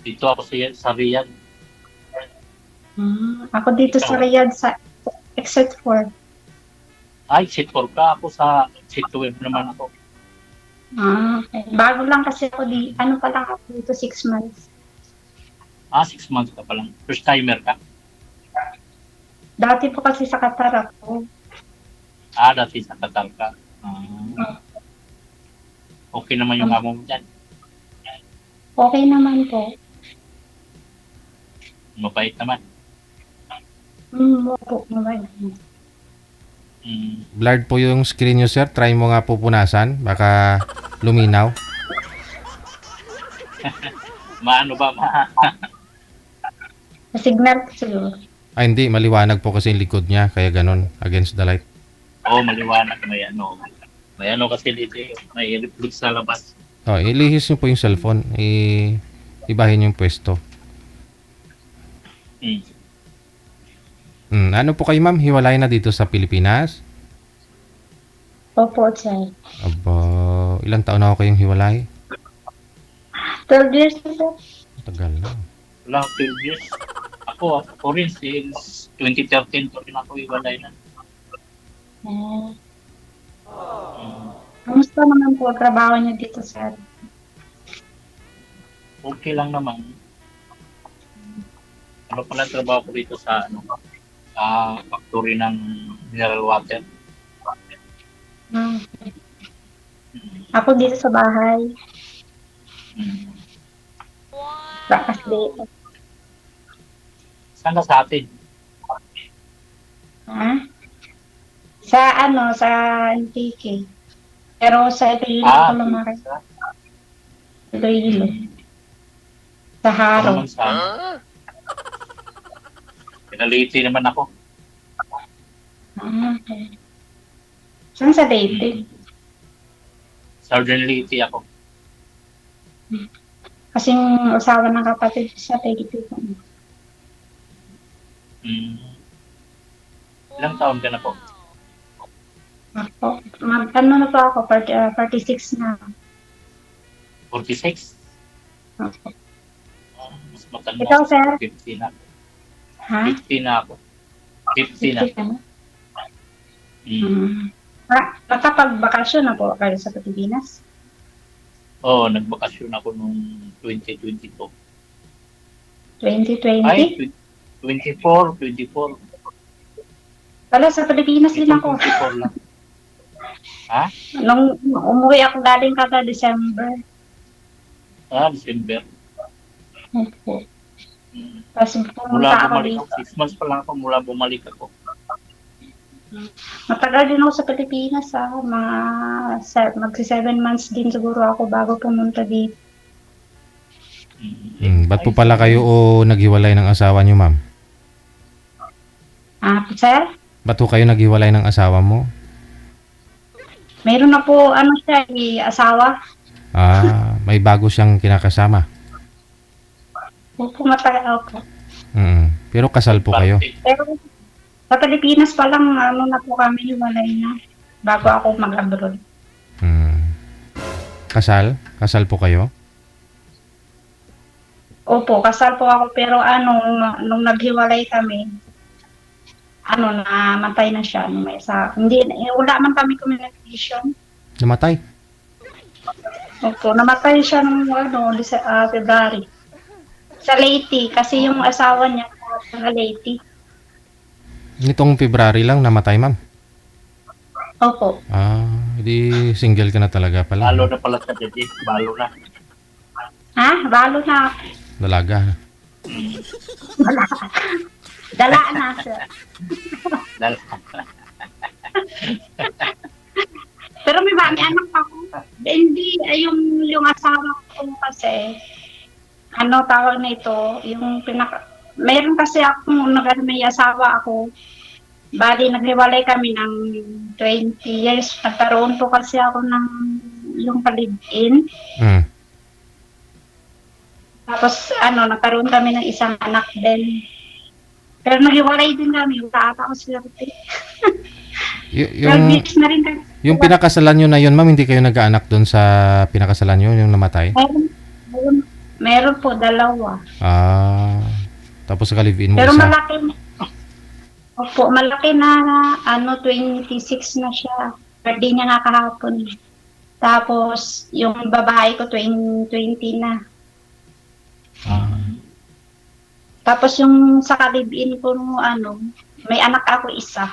Dito ako sa Riyadh. Ako dito sa Ikaw? Riyadh sa exit 4. Ay, seat 4 ka. Ako sa seat 12 naman ako. Okay. Bago lang kasi ako ano pa lang ako dito, 6 months. 6 months ka pa lang. First timer ka? Dati po kasi sa Qatar ako. Dati sa Qatar ka. Okay naman yung amo mo dyan. Okay naman po. Mabait naman. Opo, mabait. Blurred po yung screen nyo, sir. Try mo nga po punasan. Baka luminaw. Maano ba? Signal siguro. Ay, hindi. Maliwanag po kasi yung likod niya. Kaya ganun. Against the light. Maliwanag. May ano. May ano kasi dito. May reflex sa labas. Ilihis nyo po yung cellphone. Ibahin yung pwesto. Ano po kayo, ma'am? Hiwalay na dito sa Pilipinas? Opo, sir. Aba, ilang taon na ako kayong hiwalay? 12 years na po. Tagal na. Wala, 12 years. Ako rin since 2013 ko rin ako iwalay na. Kamusta naman po trabaho niyo dito, sir? Okay lang naman. Ano pala trabaho ko dito sa factory ng mineral water. Ako dito sa bahay. Bakas dito. Saan ka sa atin? Sa NTK. Pero sa Iloilo ako lumaki. Iloilo. Sa Haro. Pinaliti naman ako. Okay. Saan sa Leyte? Southern Leyte ako. Kasing asawa ng kapatid sa Leyte. Ilang taon ka na po? Ako, ano na po ako, 46 na. 46? Okay. Mas matanda. Ikaw, sir? 50 na. Ha? 50 na ako. 50 na. Nakapag-bakasyon na po kayo sa Pilipinas? Nagbakasyon ako nung 2022. 2020? Ay, 24. Wala, sa Pilipinas din ako. 24 lang. Ha? Nung umuwi ako galing kada December. December. Opo. Tapos Mula pumunta ako bumalik dito. ako, 6 months pa lang ako mula bumalik ako. Matagal din ako sa Pilipinas. Magsi 7 months din siguro ako bago pumunta dito. Ba't po pala kayo naghiwalay ng asawa nyo, ma'am? Sir? Ba't po kayo naghiwalay ng asawa mo? Meron na po, siya, asawa. May bago siyang kinakasama. Opo, matagal po. Pero kasal po kayo? Pero sa Pilipinas pa lang, na po kami hiwalay na. Bago ako mag-abroad. Kasal? Kasal po kayo? Opo, kasal po ako. Pero nung naghiwalay kami, namatay na siya. Wala man kami communication. Namatay? Opo, namatay siya nung February. Sa Leyte, kasi yung asawa niya sa Leyte. Nitong February lang namatay, ma'am? Opo. Hindi single ka na talaga pala. Balo na pala sa DJ. Balo na. Balo na. Dalaga. Dala na, sir. Pero may anak ako. Hindi, yung asawa ko kasi, tawag na ito, mayroon kasi akong may asawa ako. Bali, naghiwalay kami ng 20 years. Nagkaroon po kasi ako ng yung palibin. Tapos, nagkaroon kami ng isang anak din. Pero naghiwalay din kami. Wala ata ako swerte. Na rin kami. Yung pinakasalan nyo na yun, ma'am, hindi kayo nag-aanak doon sa pinakasalan nyo, yung namatay? Meron po, dalawa. Tapos ka-live-in mo Pero isa. malaki. Opo, malaki na, 26 na siya. Birthday niya nga kahapon. Tapos, yung babae ko, 20 na. Tapos, yung sa kalibin ko, may anak ako isa.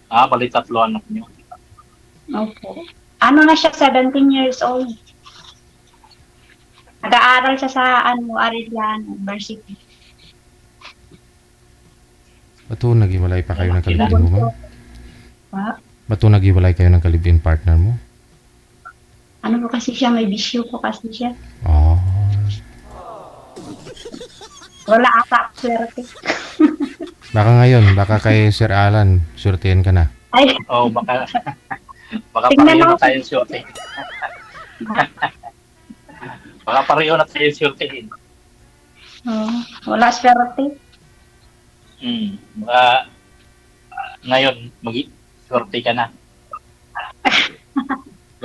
Bali 3 anak niyo. Opo. Ano na siya, 17 years old. Nag-aaral siya sa, Arellano University. Bato naghiwalay pa kayo ng ka-live-in mo, ma'am? Pa? Bato naghiwalay kayo ng ka-live-in partner mo? Ano po kasi siya, may bisyo po kasi siya. Oh. Wala ata, swerte. Baka ngayon, baka kay Sir Alan, surtihan ka na. Ay, Baka Tingnan pareho mo. na tayo surte. Baka pareho na tayo surtehin. Wala swerte. Baka ngayon, surte ka na.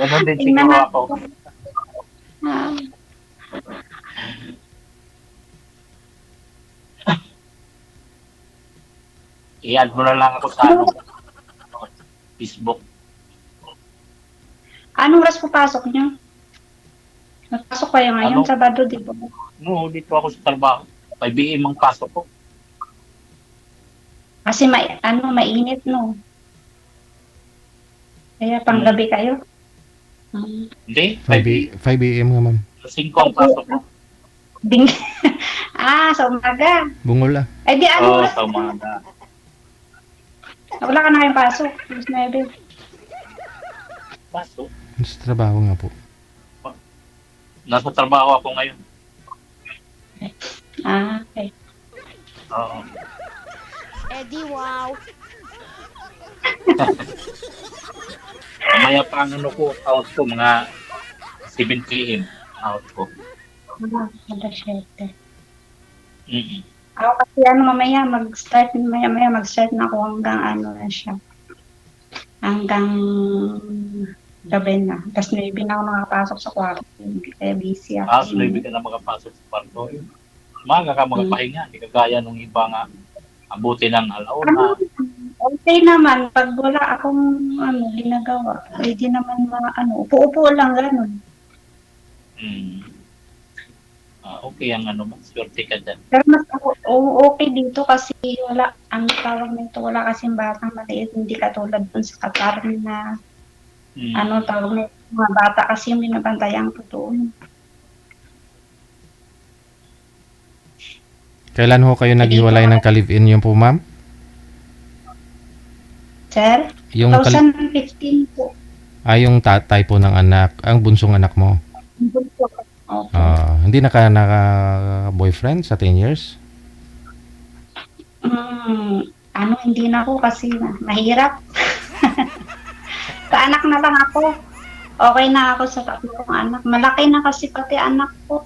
Ganon din Tingnan siguro natin. ako. Ah, I-add mo na lang ako sa Facebook. Anong oras papasok niyo? Napasok kayo ngayon, Ano? Sabado, di ba? No, dito ako sa trabaho. 5 PM ang pasok ko. Kasi mainit, no? Kaya panggabi kayo? Hindi, 5 a.m. nga, ma'am. 5 ang pasok ko. Ding. Sa umaga. Bungol ah. Eh di ano oras? Sa umaga. Wala ka na kayong pasok. Alas 9. Pasok. Sa trabaho nga po. Nasa trabaho ako ngayon. Okay. Oo. Eddie, wow. Mamaya pa ang out ko, mga 7 PM out ko. Alas 7. Mm-mm. Ako kasi mamaya mag-start na ako hanggang na siya. Hanggang gabi na. Tapos maybe na ako nakapasok sa kwarto. Kaya busy ako. So ibig ka na makapasok sa kwarto. Maga ka makapahinga. Hindi kagaya nung iba nga. Abuti ng alauna. Okay naman. Pag wala akong ginagawa, pwede naman upo-upo lang gano'n. Okay ang swerte ka dyan. Pero mas okay dito kasi wala, ang tawag nito, wala kasing batang maliit, hindi katulad dun sa Qatar na tawag nito, mga bata kasi yung binabantayan ko doon. Kailan ho kayo naghiwalay ng ka-live-in yun po, ma'am? Sir, Yung 2015 po. yung tatay po ng anak, ang bunsong anak mo. Okay. Hindi naka-boyfriend sa 10 years? Hindi na ako kasi mahirap. Sa anak na lang ako. Okay na ako sa tatlong anak. Malaki na kasi pati anak ko.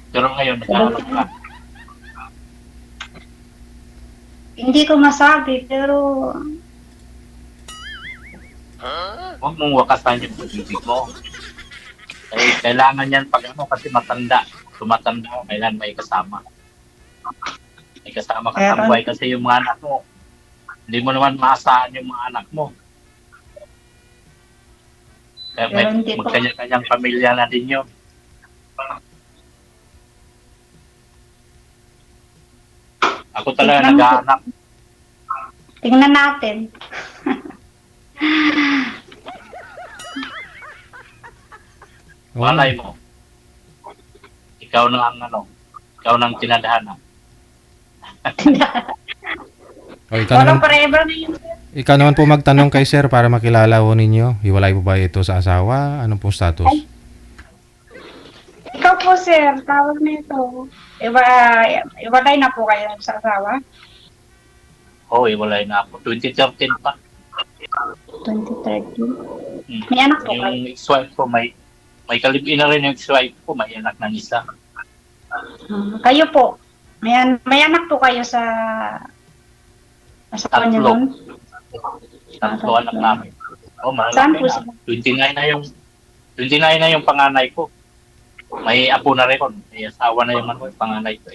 Pero ngayon, nagkakalap ka. Hindi ko masabi, pero Huwag mong wakasan yung pag-ibig mo. Kailangan yan pag kasi tumatanda, kailan may kasama. May kasama ka sa buhay kasi yung mga anak mo. Hindi mo naman maasahan yung mga anak mo. Kaya may magkanya-kanyang pamilya na din yun. Ako talaga nag-aanak. Tingnan natin. Malay mo. Ikaw nang tinadhana. Walang forever na yun. Ikaw naman po magtanong kay sir para makilala ho ninyo. Hiwalay po ba ito sa asawa? Anong pong status? Ikaw po, sir, tawag nito. Iwalay na po kayo sa asawa? Iwalay na ako. 2013 pa. 2013. May anak po kayo? Yung ex-wife ko, may kalibin na rin yung ex-wife ko, may anak ng isa. Kayo po, may anak po kayo sa kanya Tatlo. nun? Tatlo anak namin. Oh, Saan malaki po na. sila? 29 na yung panganay ko. May apo na rin. May asawa na yung panganay ko.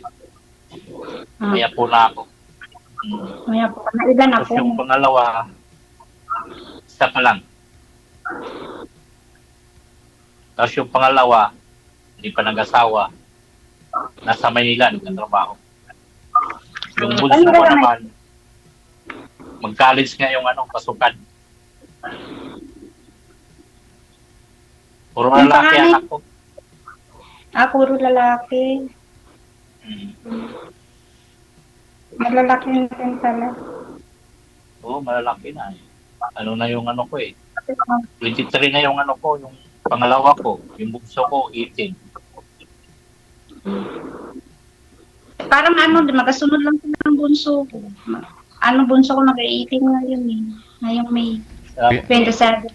May apo na ako. May apo ka na. Ilan Tapos apo yung mo? pangalawa, isa pa lang. Tapos yung pangalawa, hindi pa nag-asawa. Nasa Maynila, nagtatrabaho. Yung bunso ko naman, mag-college nga yung pasukan. Puro Yung lalaki panganay? anak ko. Puro lalaki. Malalaki na rin pala. Oo, malalaki na. Ano na yung ko eh. 23 na yung ko, yung pangalawa ko. Yung bunso ko, 18. Parang magkasunod lang sila ng bunso ko. Bunso ko nag-18 ngayon eh. Ngayong May Uh, 27.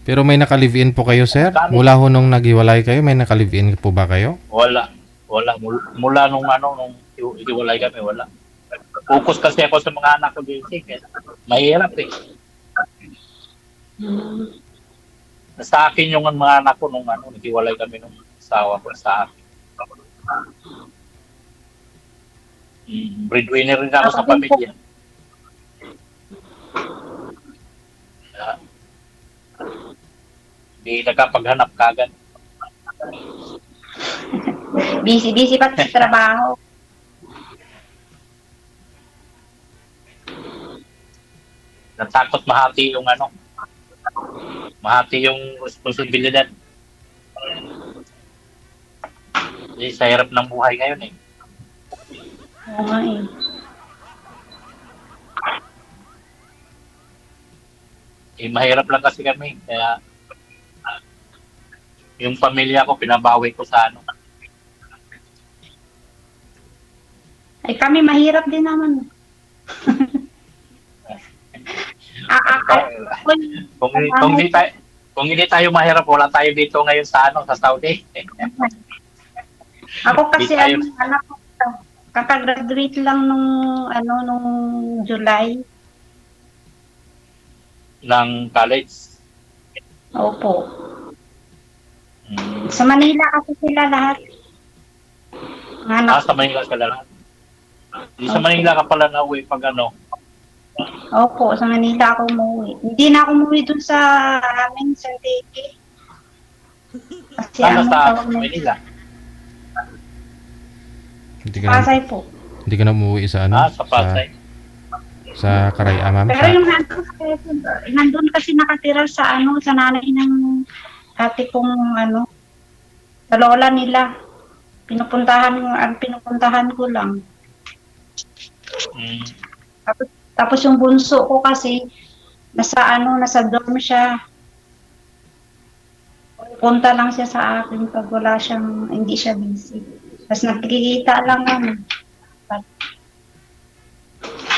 Pero may naka-live-in po kayo, sir? Mula ho nung naghiwalay kayo, may naka-live-in po ba kayo? wala. Mula nung iwalay kami, wala. Focus kasi ako sa mga anak ko din. Mahirap eh. Sa akin yung mga anak ko nung naghiwalay kami nung asawa ko sa akin. Breadwinner rin ako sa pamilya. Hindi nakapaghanap kagad. Busy pa sa trabaho. Natakot mahati yung mahati yung responsibilidad. Kasi sa hirap ng buhay ngayon eh. Oo nga eh. Mahirap lang kasi kami. Kaya yung pamilya ko, pinabawi ko sa Ay kami mahirap din naman. Kung hindi tayo mahirap, wala tayo dito ngayon sa sa Saudi. Ako kasi Di tayo- anak ko, kakagraduate lang nung July. Ng college. Opo. Sa Manila kasi sila lahat. Ang anak Sa Manila ka lang. Di sa Manila ka pala nauwi pag Opo, sa Manila ako umuwi. Hindi na ako umuwi dun sa amin, sa Teke. Kasi sa tawag na- Manila. Hindi ka na, Pasay po. hindi ka na umuwi sa Sa Pasay. sa Karaya, ma'am? Pero yung nandun kasi nakatira sa sa nanay ng ate kong sa lola nila. Pinupuntahan ko lang. Tapos yung bunso ko kasi nasa dorm siya. Punta lang siya sa akin pag hindi siya busy. Tapos nagkikita lang kami.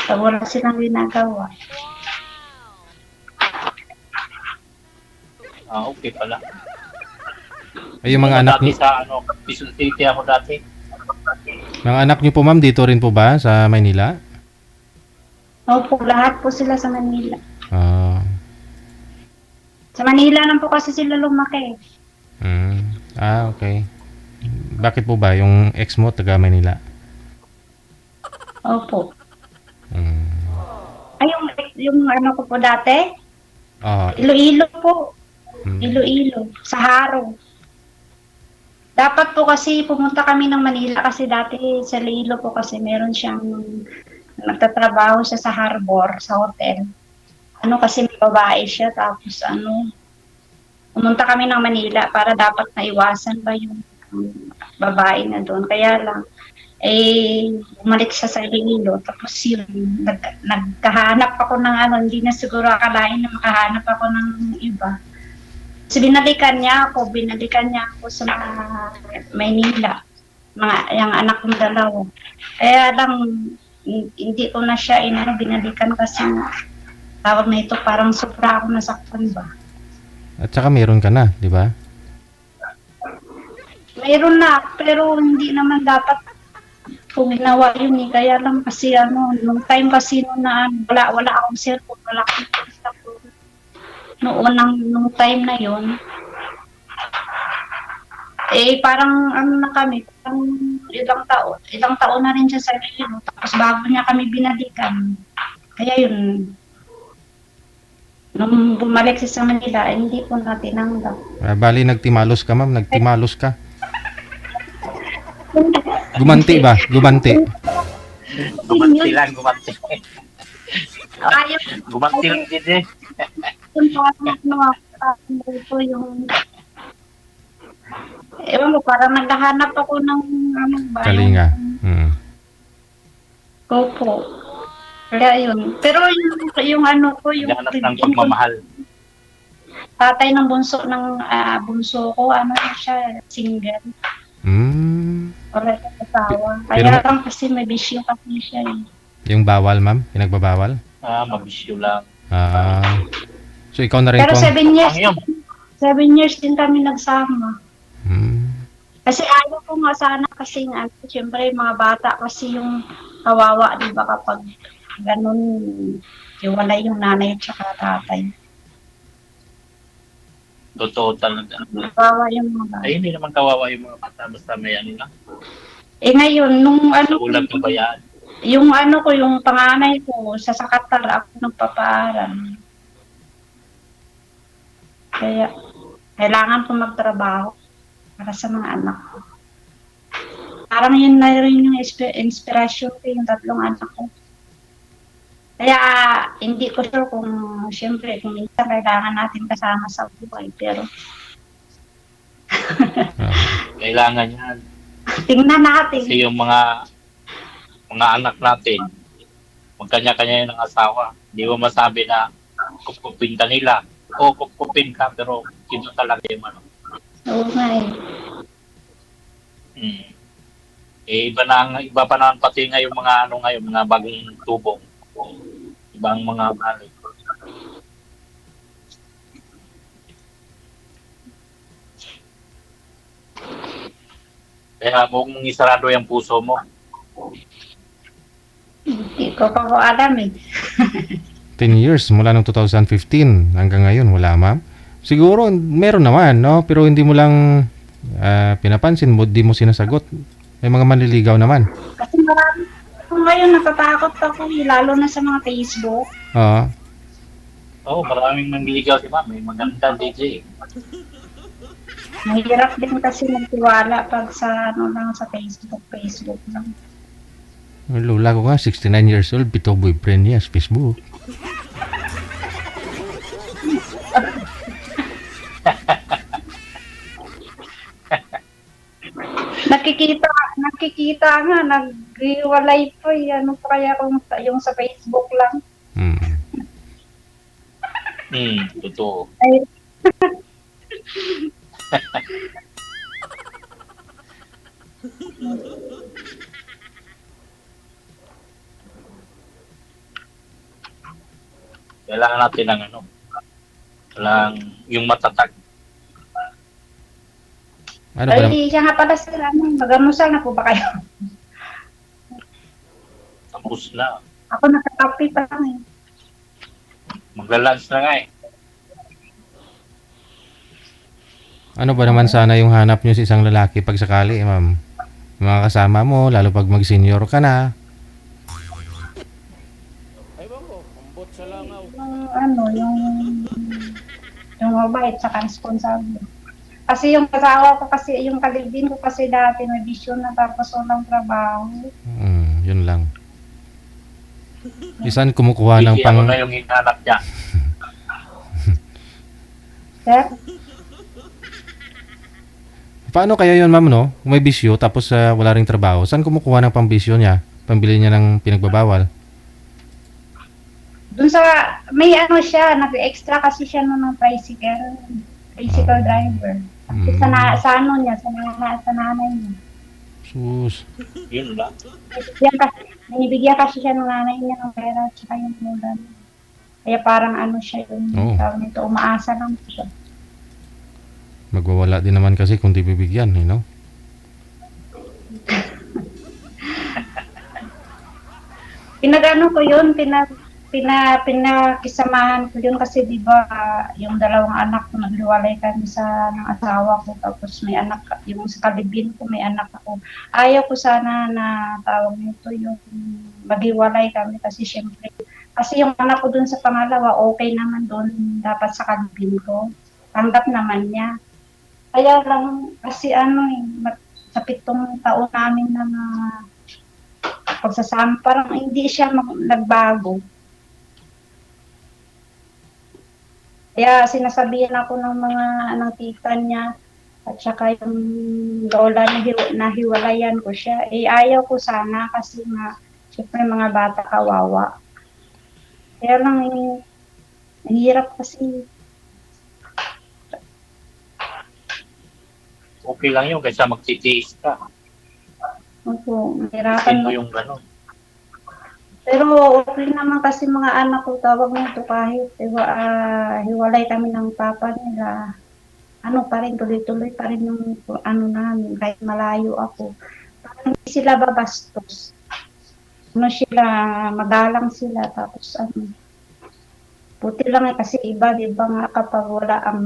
Pag wala silang ginagawa. Okay pala. Ay, yung mga anak dati niyo, sa Quezon City ako dati. mga anak niyo po, ma'am, dito rin po ba sa Maynila? Opo, lahat po sila sa Manila. Ah. Sa Manila lang po kasi sila lumaki. Okay. Bakit po ba yung ex mo taga Manila? Opo. Mm. Ay, yung ko po dati, Ah, Iloilo po. mm. Iloilo, sa Haro. Dapat po kasi pumunta kami ng Manila kasi dati sa Iloilo po kasi meron siyang nagtatrabaho siya sa harbor, sa hotel. Kasi may babae siya tapos pumunta kami ng Manila para dapat naiwasan ba yung babae na doon. Kaya lang, bumalik siya sa Iloilo. Tapos yun, nagkahanap ako ng hindi na siguro akalain na makahanap ako ng iba. So, binalikan niya ako sa Maynila. Yung anak kong dalawa. Kaya lang, hindi ko na siya binalikan kasi tawag na ito, parang sobra ako nasaktan ba. At saka meron ka na, di ba? Mayroon na, pero hindi naman dapat kung ginawa yun eh. Kaya lang kasi nung time kasi wala akong cellphone, wala akong cellphone. nung time na yon, parang ano na kami, parang ilang taon na rin siya sa Reno, tapos bago niya kami binalikan. Kaya yun, nung bumalik siya sa Manila, hindi po na tinanggap. Bali, nagtimalos ka, ma'am. Nagtimalos ka. Gumanti ba? Gumanti. Gumanti lang, gumanti. Ayaw Gumanti lang din eh. yung parang ito yung ewan ko, parang naghahanap ako ng ano ba? Kalinga. Opo. Kaya yun. Pero yung ano ko, yung Naghanap ng pagmamahal. tatay ng bunso ko, ano siya, single. Wala siyang asawa. Kaya lang kasi may bisyo kasi siya eh. Yung bawal, ma'am? Pinagbabawal? Mabisyo lang. So, ikaw na rin Pero po. 7 years din kami nagsama. Kasi ayaw ko nga sana kasi siyempre mga bata kasi yung kawawa, di ba, kapag ganun, wala yung nanay at saka tatay. Totoo talaga. Kawawa yung mga bata. Ay, hindi naman kawawa yung mga bata. Basta may ano lang. Ngayon, nung ano, Ulam ng bayaan. yung ano ko, yung panganay ko, sa Sakatar, ako nagpapaaral. Kaya, kailangan ko magtrabaho para sa mga anak ko. Parang yun na rin yung inspirasyon ko, yung 3 anak ko. Kaya, hindi ko sure kung, siyempre, kung minsan kailangan natin kasama sa buhay, pero Kailangan yan. tingnan natin. Kasi yung mga anak natin, magkanya-kanya yun ng asawa. Hindi mo masabi na kukupin ka nila. O kukupin ka, pero sino talaga yung ano. Oo nga eh. Iba pa naman pati nga yung mga ano ngayon, mga bagong tubong. Ibang mga balik. Kaya huwag mong isarado yung puso mo. Hindi ko pa ko alam eh. 10 years mula noong 2015 hanggang ngayon, wala, ma'am. Siguro, meron naman, no? Pero hindi mo lang pinapansin mo, di mo sinasagot. May mga manliligaw naman. Kasi marami ako ngayon natatakot ako lalo na sa mga Facebook. Oo. Oo, maraming mangliligaw si ma'am. May maganda DJ. Mahirap din kasi magtiwala pag sa ano lang sa Facebook lang. Lula ko nga, 69 years old, pito boyfriend niya sa Facebook. Nakikita nga, naghiwalay po ano pa kaya kung yung sa Facebook lang. Totoo. Ay, Kailangan natin ng ano, yung matatag. Ano ba naman? ay, siya nga pala sila, magamusal na po ba kayo? Tapos na. Ako nakatapi pa lang eh. Magla-lunch na nga eh. Ano ba naman sana yung hanap nyo sa isang lalaki pag sakali, ma'am? Yung mga kasama mo, lalo pag mag-senior ka na. Yung mabait sa responsable. Kasi yung kasawa ko kasi, yung kalibin ko kasi dati may bisyon na tapos walang trabaho. Yun lang. Isan kumukuha ng Hindi ako na yung hinanap niya. Sir? Paano kaya yun, ma'am, no? Kung may bisyo tapos wala ring trabaho, saan kumukuha ng pambisyo niya? Pambili niya ng pinagbabawal? Dun sa, may ano siya, nag-extra kasi siya ng tricycle driver. Sa ano niya, sa nanay niya. Sus. Yun lang. Binibigyan kasi siya ng nanay niya ng pera at saka yung ulan. Kaya parang ano siya yung tawag nito, umaasa lang siya. Magwawala din naman kasi kung di bibigyan, you know? Pinag-ano ko yun, pinakisamahan ko yun kasi di ba yung dalawang anak ko naghiwalay kami ng asawa ko tapos may anak yung sa kalibin ko may anak ako. Ayaw ko sana na tawag nito yung maghiwalay kami kasi syempre kasi yung anak ko dun sa pangalawa okay naman dun dapat sa kalibin ko. Tanggap naman niya. Kaya lang kasi sa 7 taon namin na pagsasama parang hindi siya nagbago. Kaya sinasabihan ako ng ng tita niya at saka yung lola na hiwalayan ko siya. Ayaw ko sana kasi siyempre mga bata kawawa. Kaya lang ang hirap kasi. Okay lang yun kaysa magtitiis ka. Opo, Isin mahirapan mo mo. yung gano'n. Pero okay naman kasi mga anak ko tawag nito kahit hiwalay kami ng papa nila. Pa rin, tuloy-tuloy pa rin yung namin, kahit malayo ako. Parang hindi sila babastos. Sila, magalang sila, tapos puti lang kasi iba, di ba nga kapag wala ang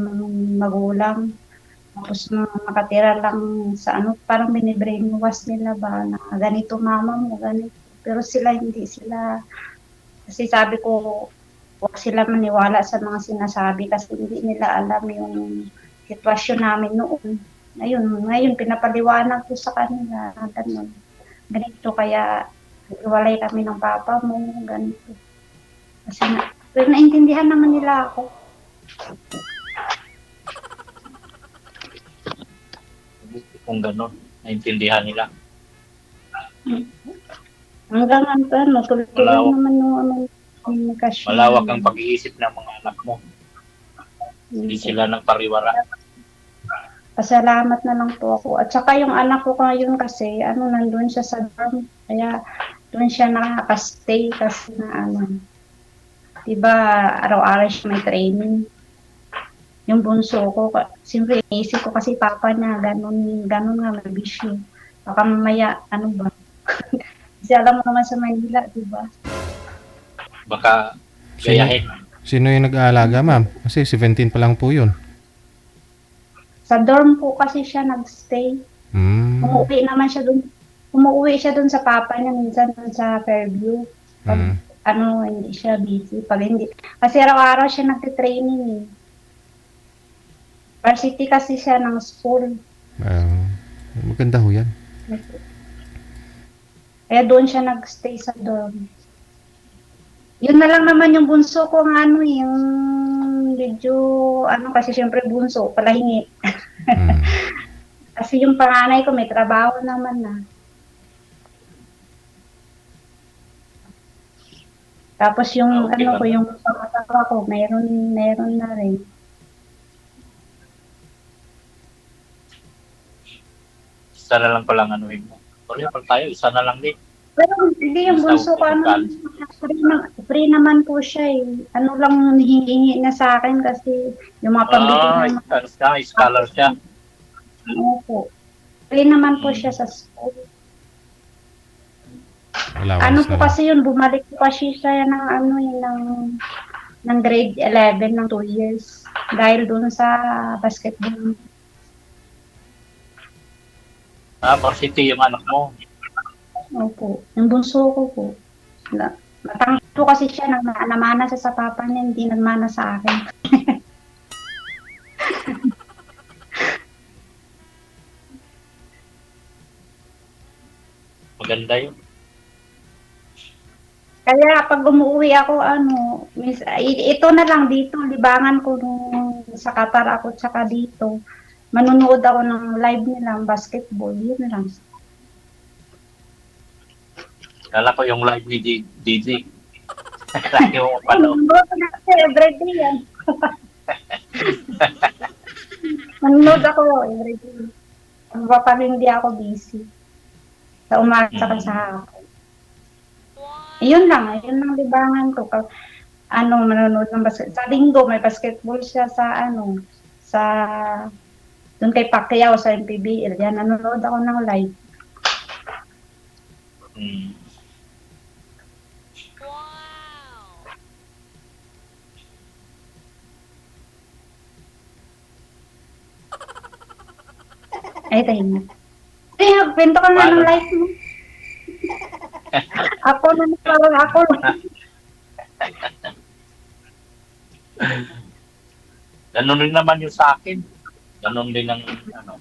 magulang, tapos nakatira lang sa parang binibrainwash nila ba, na ganito mama mo, ganito. Pero sila, hindi sila, kasi sabi ko, huwag sila maniwala sa mga sinasabi kasi hindi nila alam yung sitwasyon namin noon. Ngayon pinapaliwanag ko sa kanila, ganun. Ganito kaya, iwalay kami ng papa mo, ganito. Kasi pero naintindihan naman nila ako. Kung gano'n, naintindihan nila. Hanggang tuloy-tuloy naman yung komunikasyon. Malawak ang pag-iisip ng mga anak mo. Hindi sila nagpariwara. Pasalamat na lang po ako. At saka yung anak ko ngayon kasi, nandun siya sa dorm. Kaya doon siya nakaka-stay kasi diba, araw-araw siya may training. Yung bunso ko, siyempre inisip ko kasi papa niya, ganun nga, may bisyo. Baka mamaya, ba? Kasi alam mo naman sa Manila, diba? Baka gayahin. Sino yung nag-aalaga, ma'am? Kasi 17 pa lang po yun. Sa dorm po kasi siya nagstay. Umuwi siya dun sa papa niya, minsan dun sa Fairview. Pag, hindi siya busy. Pag hindi, kasi araw-araw siya nagtitraining eh. Varsity kasi siya ng school. Maganda ho yan. Kaya doon siya nagstay sa dorm. Yun na lang naman yung bunso ko ng yung medyo, kasi syempre bunso, palahingi. Kasi yung panganay ko may trabaho naman na. Tapos yung yung pangatawa ko, meron na rin. Isa na lang palang anuhin mo. Sorry, pag tayo, isa na lang din. Pero hindi yung bunso ko, free naman po siya eh. Lang hihingi na sa akin kasi yung mga pambili naman. Scholar siya. Opo. Free naman po siya sa school. Po kasi yun, bumalik po kasi siya ng grade 11 ng 2 years. Dahil doon sa basketball. Varsity yung anak mo. Opo. Yung bunso ko po. Matangkad po kasi siya, namana siya sa papa niya, hindi nagmana sa akin. Maganda yun. Kaya pag umuwi ako, ito na lang dito, libangan ko sa Qatar ako, tsaka dito. Manunood ako ng live nila, basketball, yun lang. Kala ko yung live ni DJ. Lagi mo palo. Everyday yan. Manunood ako everyday. Pag hindi ako busy. Sa umaga ka sa hapon. Yun lang libangan ko. Manonood ng basketball. Sa linggo, may basketball siya sa doon kay Pacquiao sa MPBL. Yan, nanonood ako ng live. Ay, tahimik. Ay, kwento ka nga ng Paano? life mo. Ako na parang ako. Ganun rin naman yung sa akin. Ganun din ang ano.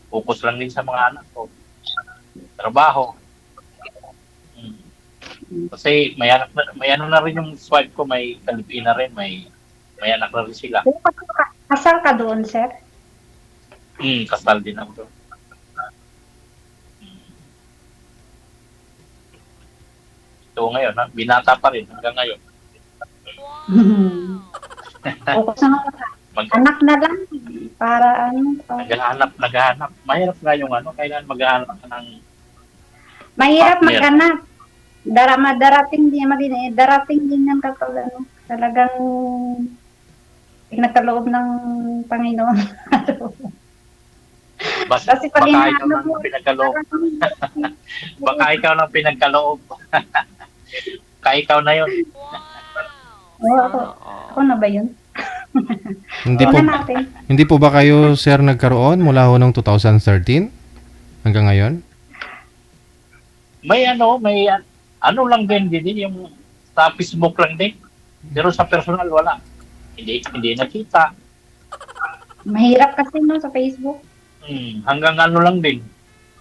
Focus lang din sa mga anak ko. Trabaho. Kasi may ano na rin yung swipe ko, may kalipin na rin, may anak na rin sila. Kasal ka doon, sir? Kasal din ako doon. Ito ngayon, binata pa rin hanggang ngayon. Focus na ka. Anak na lang. Para ano. Naghahanap. Mahirap nga yung ano, kailan maghahanap ka ng Mahirap partner. mag-anak. Darating din yan kapag ano, talagang pinagkaloob ng Panginoon. Kasi pag baka ikaw inaano lang mo, pinagkaloob. Baka ikaw lang pinagkaloob. Kaya ikaw na yun. ako na ba yun? Hindi po, Tingnan natin. hindi po ba kayo, sir, nagkaroon mula ho noong 2013 hanggang ngayon? May ano lang din yung sa Facebook lang din. Pero sa personal wala. Hindi nakita. Mahirap kasi no sa Facebook. Hanggang ano lang din.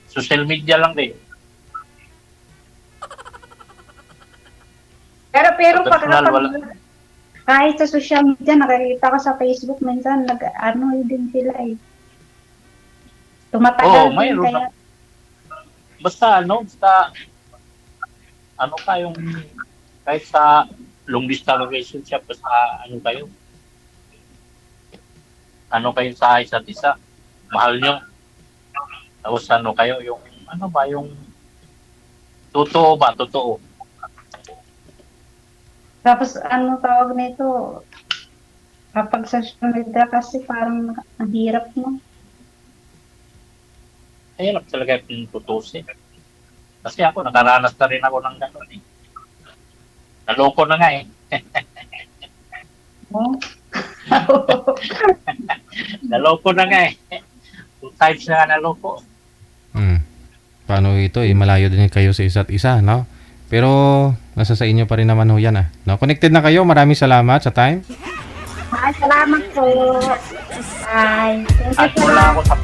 Social media lang din. Pero Sa personal, pag wala. kahit sa social media, nakikita ko sa Facebook, minsan din sila eh. Tumatagal din mayroon kaya. Basta ano kayong kahit sa long distance relationship, basta ano kayo sa isa't isa, mahal nyo, tapos ano kayo, yung ano ba, yung totoo. Tapos ano tawag nito, kapag sa social media kasi parang ang hirap no. Hirap talaga yung tutusin. Kasi ako, nakaranas na rin ako ng gano'n eh. Naloko na nga eh. No? Naloko na nga eh. 2 times na nga naloko. Paano ito? Malayo din kayo sa isa't isa, no? Pero nasa sa inyo pa rin naman ho yan, ah. No? Connected na kayo. Maraming salamat sa time. Ay, salamat po. Bye. Thank you At po. mula ako sa